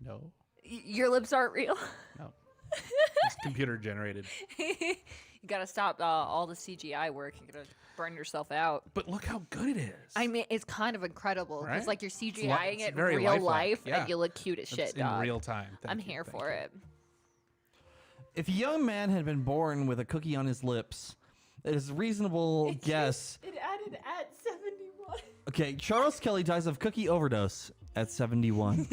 no. Your lips aren't real. No. It's computer generated. You gotta stop all the CGI work. You're gonna burn yourself out. But look how good it is. I mean, it's kind of incredible. Right? It's like you're CGIing it's it in very real lifelike. life, Yeah. and you look cute as shit, It's in dog. real time. I'm Thank you, here thank for you. it. If a young man had been born with a cookie on his lips, it is a reasonable guess. It added at 71. Okay, Charles Kelly dies of cookie overdose at 71.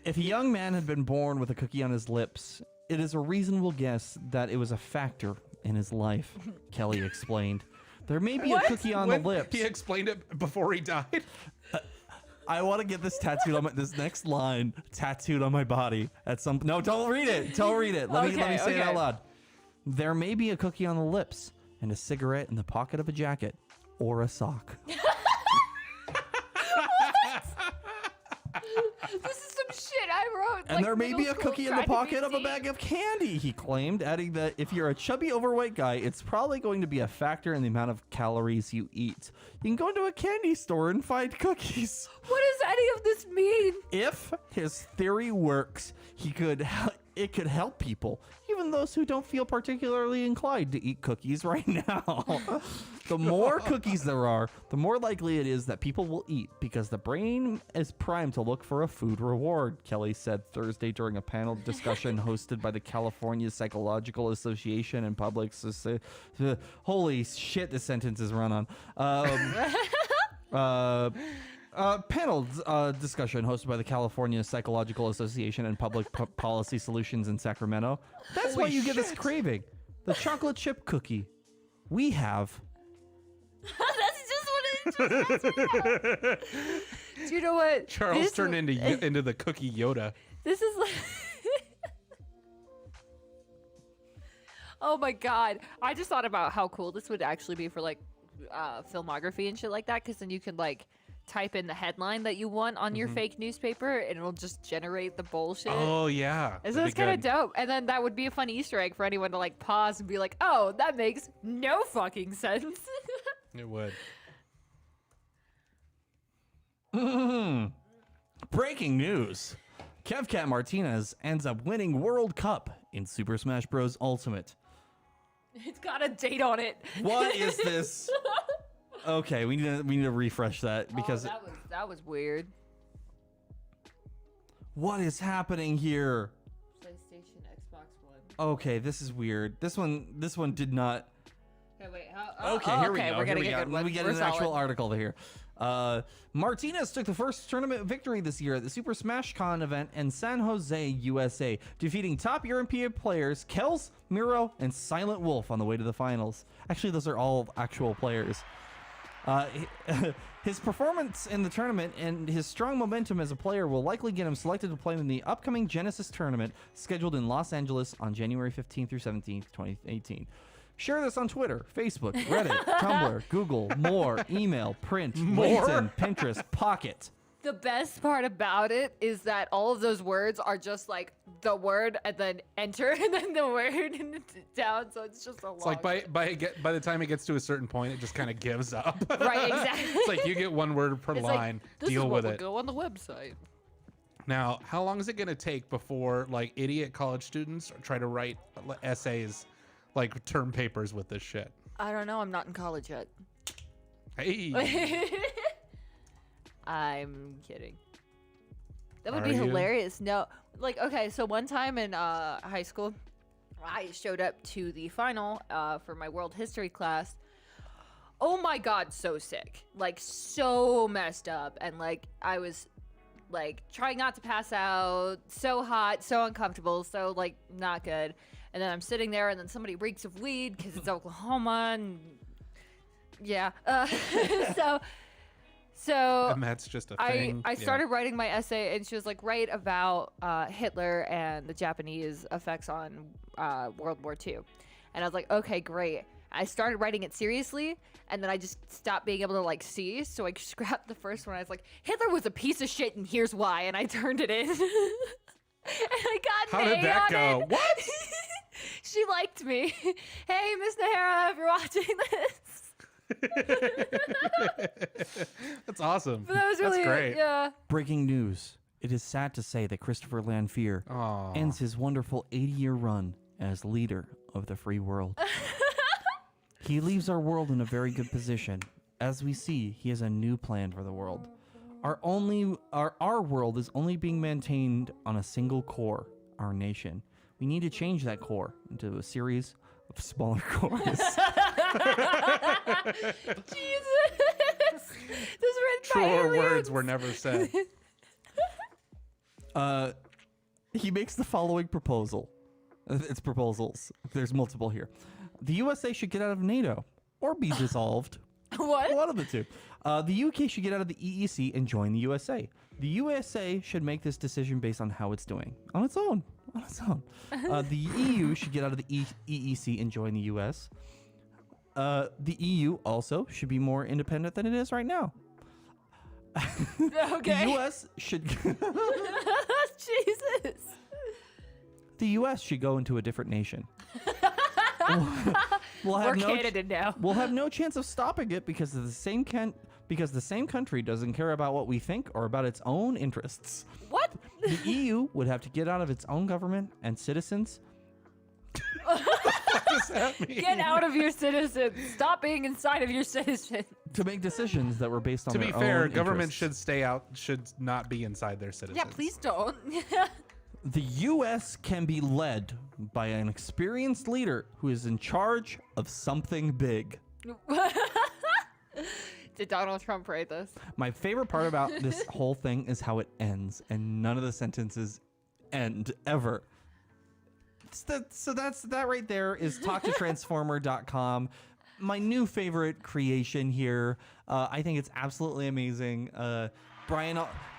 If a young man had been born with a cookie on his lips, it is a reasonable guess that it was a factor in his life, Kelly explained. There may be a cookie on the lips. He explained it before he died. I want to get this tattooed on this next line tattooed on my body at some. No, don't read it. Don't read it. Let me say it out loud. There may be a cookie on the lips and a cigarette in the pocket of a jacket or a sock. This is some shit I wrote. And there may be a cookie in the pocket of a bag of candy, he claimed, adding that if you're a chubby, overweight guy, it's probably going to be a factor in the amount of calories you eat. You can go into a candy store and find cookies. What does any of this mean? If his theory works, it could help people, even those who don't feel particularly inclined to eat cookies right now. The more cookies there are, the more likely it is that people will eat because the brain is primed to look for a food reward, Kelly said Thursday during a panel discussion hosted by the California Psychological Association and Public Holy shit, this sentence is run on. Panel discussion hosted by the California Psychological Association and Public Policy Solutions in Sacramento. That's why you get this craving. The chocolate chip cookie. We have. That's just what it is. Do you know what? Charles turned into the cookie Yoda. This is like. Oh my god! I just thought about how cool this would actually be for like filmography and shit like that, because then you can like type in the headline that you want on your fake newspaper and it'll just generate the bullshit. Oh yeah. And so it's kind of dope. And then that would be a fun Easter egg for anyone to like pause and be like, oh, that makes no fucking sense. It would. Breaking news. Kevcat Martinez ends up winning World Cup in Super Smash Bros. Ultimate. It's got a date on it. What is this? Okay, we need to refresh that because that was weird. What is happening here? PlayStation, Xbox One. Okay, this is weird. This one did not. Okay, wait. Here we go. We're gonna Here get we good go. one. We get We're an actual solid. article here. Martinez took the first tournament victory this year at the Super Smash Con event in San Jose, USA, defeating top European players Kels, Miro, and Silent Wolf on the way to the finals. Actually, those are all actual players. His performance in the tournament and his strong momentum as a player will likely get him selected to play in the upcoming Genesis tournament scheduled in Los Angeles on January 15th through 17th, 2018. Share this on Twitter, Facebook, Reddit, Tumblr, Google, more, email, print, LinkedIn, Pinterest, Pocket. The best part about it is that all of those words are just like the word and then enter and then the word and down. So it's just a long. It's like by the time it gets to a certain point, it just kind of gives up. Right, exactly. It's like you get one word per It's line. like, this deal is what with will it. go on the website. Now, how long is it going to take before like idiot college students try to write essays, like term papers with this shit? I don't know. I'm not in college yet. Hey. I'm kidding. That would Are be you? hilarious. No, like, okay, so one time in high school, I showed up to the final for my world history class. Oh my god, so sick. Like, so messed up. And, like, I was, like, trying not to pass out. So hot, so uncomfortable, so, like, not good. And then I'm sitting there, and then somebody reeks of weed because it's Oklahoma, and yeah. So And that's just a thing. I started writing my essay, and she was like, write about Hitler and the Japanese effects on World War II. And I was like, okay, great. I started writing it seriously, and then I just stopped being able to like see, so I scrapped the first one. I was like, Hitler was a piece of shit, and here's why, and I turned it in. I got How an did A that on go? it. What? She liked me. Hey, Miss Nahara, if you're watching this. That's awesome. But that was really That's great. Yeah. Breaking news. It is sad to say that Christopher Lanfear Aw. ends his wonderful 80-year run as leader of the free world. He leaves our world in a very good position. As we see, he has a new plan for the world. Our world is only being maintained on a single core, our nation. We need to change that core into a series of smaller cores. Jesus. This is written by Truer aliens. words were never said. He makes the following proposal. It's proposals. There's multiple here. The USA should get out of NATO or be dissolved. What? One of the two. The UK should get out of the EEC and join the USA. The USA should make this decision based on how it's doing. On its own. On its own. The EU should get out of the EEC and join the US. The EU also should be more independent than it is right now. Okay. The US should... Jesus. The U.S. should go into a different nation. We'll have We're Canada now. We'll have no chance of stopping it because the same country doesn't care about what we think or about its own interests. What? The EU would have to get out of its own government and citizens. What does that mean? Get out of your citizens. Stop being inside of your citizens. To make decisions that were based on To their be own fair, government interests. should stay out, should not be inside their citizens. Yeah, please don't. The U.S. can be led by an experienced leader who is in charge of something big. Did Donald Trump write this? My favorite part about this whole thing is how it ends, and none of the sentences end ever. So that's that right there is talktotransformer.com. My new favorite creation here. I think it's absolutely amazing. Brian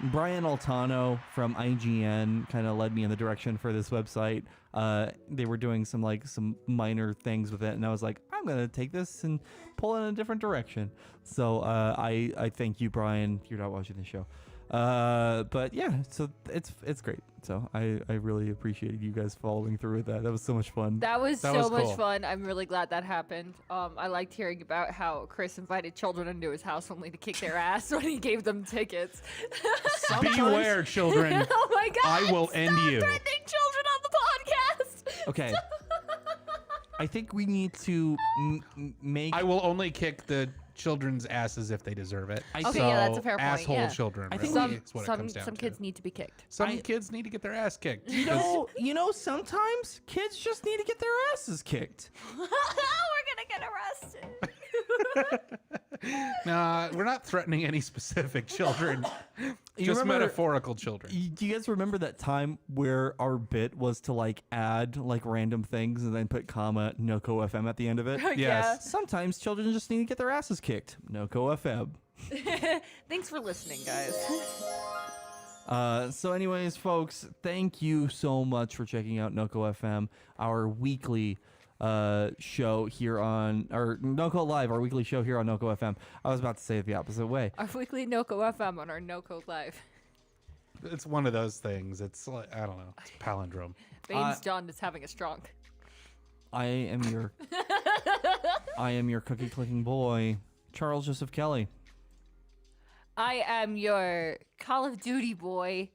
Altano from IGN kind of led me in the direction for this website. They were doing some minor things with it, and I was like, I'm gonna take this and pull it in a different direction. So I thank you, Brian. You're not watching the show, but yeah, so it's great. So I really appreciated you guys following through with that. That was so much fun. That was That so was much cool. fun. I'm really glad that happened. I liked hearing about how Chris invited children into his house only to kick their ass when he gave them tickets. Beware, children. Oh my God! I will end Stop you. threatening children on the podcast. Okay. I think we need to make. I will only kick the children's asses if they deserve it. Okay, so, yeah, that's a fair point, asshole yeah. children. I think really Some is what it comes down some to. kids need to be kicked. Some kids need to get their ass kicked. You know, sometimes kids just need to get their asses kicked. We're gonna get arrested. Nah, we're not threatening any specific children. Just remember- metaphorical children. Do you guys remember that time where our bit was to like add like random things and then put comma NoCo FM at the end of it? Yes. Sometimes children just need to get their asses kicked. NoCo FM. Thanks for listening, guys. So anyways, folks, thank you so much for checking out NoCo FM, our weekly show here on, or NoCo Live, our weekly show here on NoCo FM. I was about to say it the opposite way. Our weekly NoCo FM on our NoCo Live. It's one of those things. It's like, I don't know. It's a palindrome. Baines John is having a strong. I am your cookie clicking boy, Charles Joseph Kelly. I am your Call of Duty boy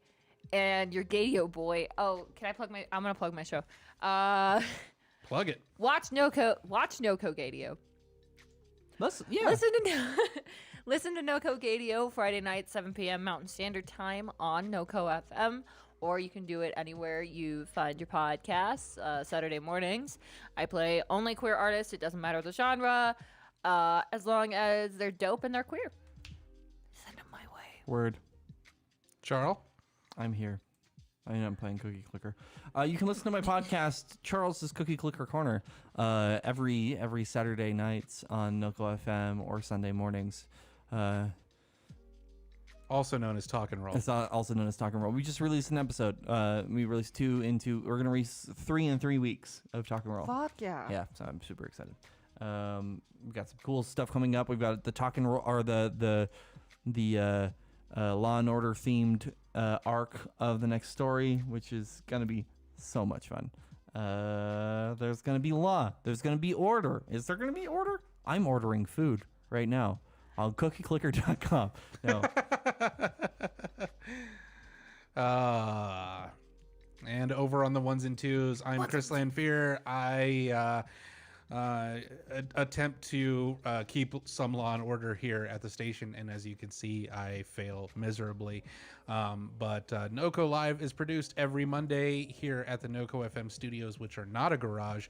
and your Gadio boy. Oh, can I plug my? I'm gonna plug my show. Plug it. Watch NoCo Gadio. Listen to NoCo Gadio Friday night, 7 p.m. Mountain Standard Time on NoCo FM, or you can do it anywhere you find your podcasts. Saturday mornings, I play only queer artists. It doesn't matter the genre, as long as they're dope and they're queer. Send them my way. Word. Charles? I'm here. I am playing Cookie Clicker. You can listen to my podcast, Charles's Cookie Clicker Corner, every Saturday nights on NoCo FM or Sunday mornings. Also known as Talk and Roll. It's also known as Talk and Roll. We just released an episode. We released we're going to release 3 in 3 weeks of Talk and Roll. Fuck yeah. Yeah, so I'm super excited. We've got some cool stuff coming up. We've got the Talk and Roll, or the Law and Order themed arc of the next story, which is gonna be so much fun. There's gonna be law. There's gonna be order. Is there gonna be order? I'm ordering food right now on cookieclicker.com. No. And over on the ones and twos, I'm Chris Lanfear. I attempt to keep some law and order here at the station, and as you can see, I fail miserably. But NoCo Live is produced every Monday here at the NoCo FM studios, which are not a garage,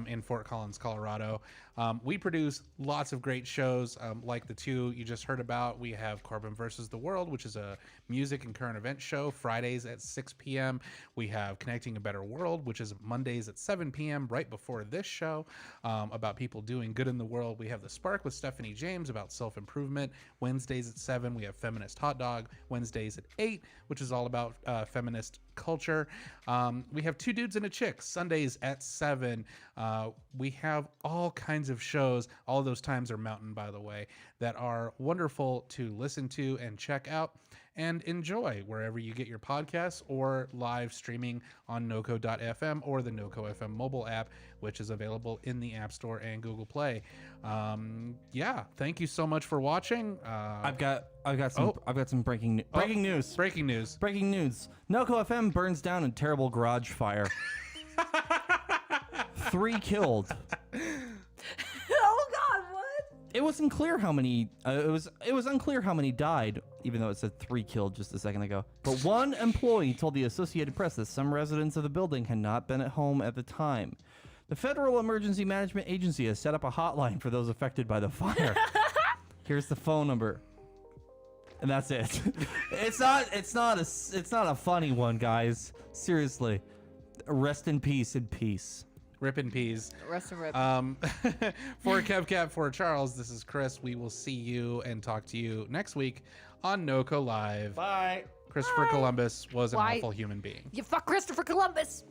in Fort Collins, Colorado. We produce lots of great shows, like the two you just heard about. We have Corbin versus the World, which is a music and current event show, Fridays at 6 p.m. We have Connecting a Better World, which is Mondays at 7 p.m. right before this show, about people doing good in the world. We have The Spark with Stephanie James about self-improvement, Wednesdays at 7. We have Feminist Hot Dog, Wednesdays at 8, which is all about feminist culture. We have Two Dudes and a Chick, Sundays at 7. We have all kinds of shows. All of those times are mountain, by the way, that are wonderful to listen to and check out and enjoy wherever you get your podcasts, or live streaming on NoCo.fm or the NoCo FM mobile app, which is available in the App Store and Google Play. Yeah, thank you so much for watching. I've got some breaking news. Breaking news. Breaking news. NoCo FM burns down in terrible garage fire. 3 killed. Oh God, what? It wasn't clear how many. It was unclear how many died, even though it said 3 killed just a second ago. But one employee told the Associated Press that some residents of the building had not been at home at the time. The Federal Emergency Management Agency has set up a hotline for those affected by the fire. Here's the phone number. And that's it. It's not a funny one, guys. Seriously. Rest in peace. Rip in peas. Rest and rip. For KevCat, for Charles, this is Chris. We will see you and talk to you next week on NoCo Live. Bye. Christopher Columbus was an awful human being. You fuck Christopher Columbus.